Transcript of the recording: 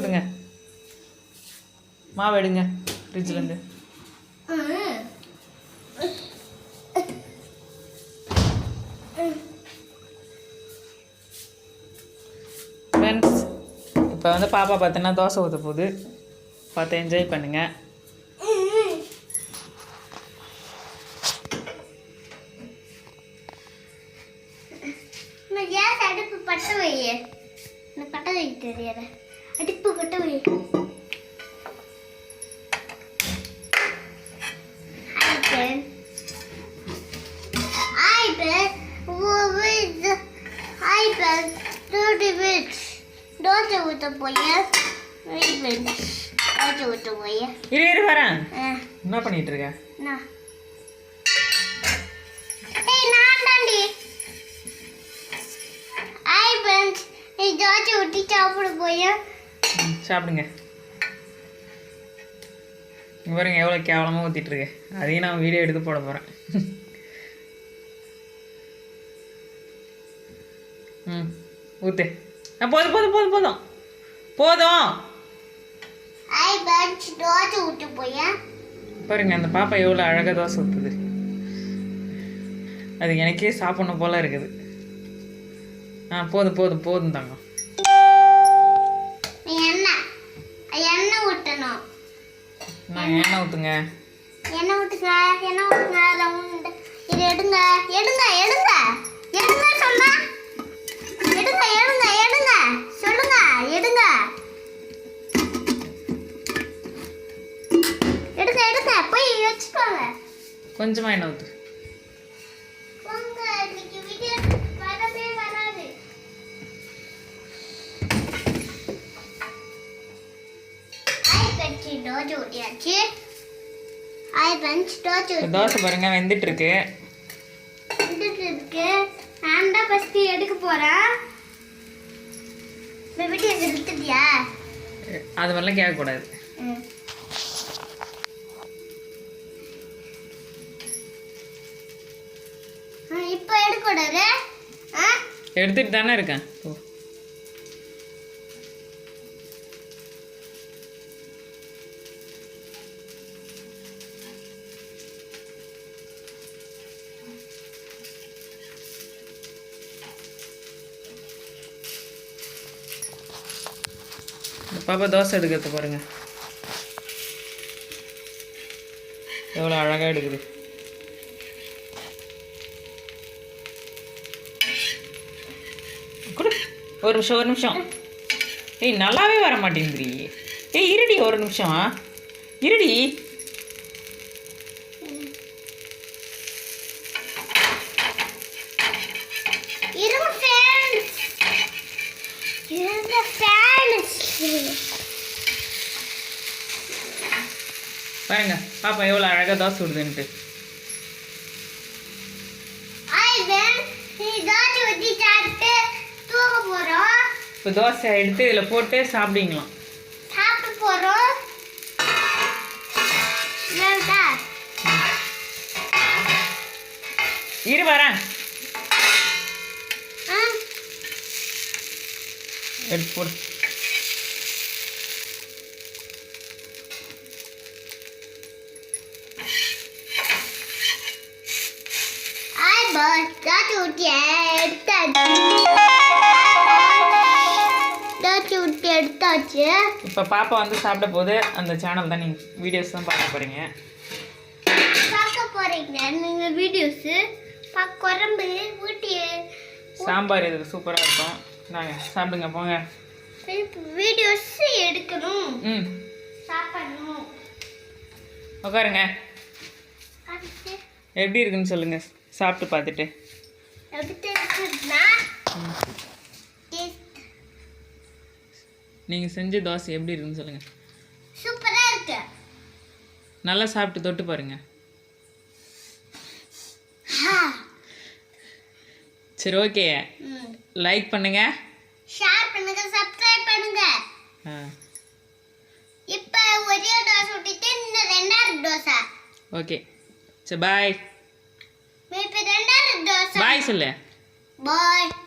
சுடுங்க. மாவு எடுங்க ஃப்ரிட்ஜ்லேருந்து. ஃப்ரெண்ட்ஸ், இப்போ வந்து பாப்பா பார்த்தீங்கன்னா தோசை ஊற்ற போகுது. பார்த்து என்ஜாய் பண்ணுங்கள். அடுப்பு பட்ட வை. பட்ட வை தெரியாத அடுப்பு பட்ட வை. தோசை ஊற்ற போய் தோசை ஊற்ற போய் இரு வரேன். என்ன பண்ணிட்டு இருக்க? நான் தாண்டி தோசை ஊற்றி சாப்பிட போய் சாப்பிடுங்க. பாருங்க எவ்வளோ கேவலமாக ஊற்றிட்டு இருக்கு. அதையும் நான் வீடியோ எடுத்து போட போகிறேன். ஊத்து. போதும் போதும் போதும் போதும் போதும். தோசை ஊற்ற போய் பாருங்க அந்த பாப்பா எவ்வளோ அழகாக தோசை ஊற்றுது. அது எனக்கே சாப்பிடணும் போல இருக்குது. போதும் போதும் போதும் தாங்க. எண்ணெய் ஊற்றணும். நான் எண்ணெய் ஊற்றுங்க. எண்ணெய் ஊற்றுங்க. எண்ணெய் ஊற்றுங்க. இது எடுங்க எடுங்க எடுங்க எடுங்க சொன்னா எடுங்க எடுங்க எடுங்க சொல்லுங்க எடுங்க எடுங்க எடுங்க போய் வச்சுக்கோங்க. கொஞ்சமாக எண்ணெய் ஊற்று. தோசை பாருங்க வெந்துட்டு இருக்கு. நான் தான் ஃபர்ஸ்ட் எடுக்க போறேன். வீடியோ எடுத்துட்டியா? அது வரலாம் கேட்கக்கூடாது. இப்போ எடுக்கக்கூடாது. எடுத்துட்டு தானே இருக்கேன். பாப்பா தோசை எடுக்கிறது பாருங்க எவ்வளோ அழகாக எடுக்குது. கொடு ஒரு நிமிஷம் ஒரு நிமிஷம். ஏய் நல்லாவே வர மாட்டேங்குது. ஏய் இருடி ஒரு நிமிஷம் இருடி. பாருங்க பாப்பா எவ்வளோ அழகாக தோசை விடுதுன்ட்டு. இப்போ தோசை எடுத்து இதில் போட்டு சாப்பிடுங்களாம். சாப்பிட்டு போகிறோம். இரு வரேன். எடுத்து போடு. இப்போ பாப்பா வந்து சாப்பிட போது அந்த சேனல் தான் நீங்கள் வீடியோஸ் தான் பார்க்க போகிறீங்க. நீங்கள் வீடியோஸ் குழம்பு ஊட்டி சாம்பார் இது சூப்பராக இருக்கும். நாங்கள் சாப்பிடுங்க போங்க. வீடியோஸ் எடுக்கணும். சாப்பிடணும். உட்காருங்க. எப்படி இருக்குன்னு சொல்லுங்கள் சாப்பிட்டு பார்த்துட்டு. நீங்கள் செஞ்ச தோசை எப்படி இருக்குன்னு சொல்லுங்கள். சூப்பராக இருக்கு. நல்லா சாப்பிட்டு தொட்டு பாருங்க. சரி ஓகே. லைக் பண்ணுங்க, ஷேர் பண்ணுங்க, சப்ஸ்கிரைப் பண்ணுங்க. இப்போ ஒரே தோசை ஊத்திட்டு இன்னும் ரெண்டாவது தோசை. ஓகே சரி பாய். இப்போ ரெண்டாவது தோசை. பாய் சொல்லு. பாய்.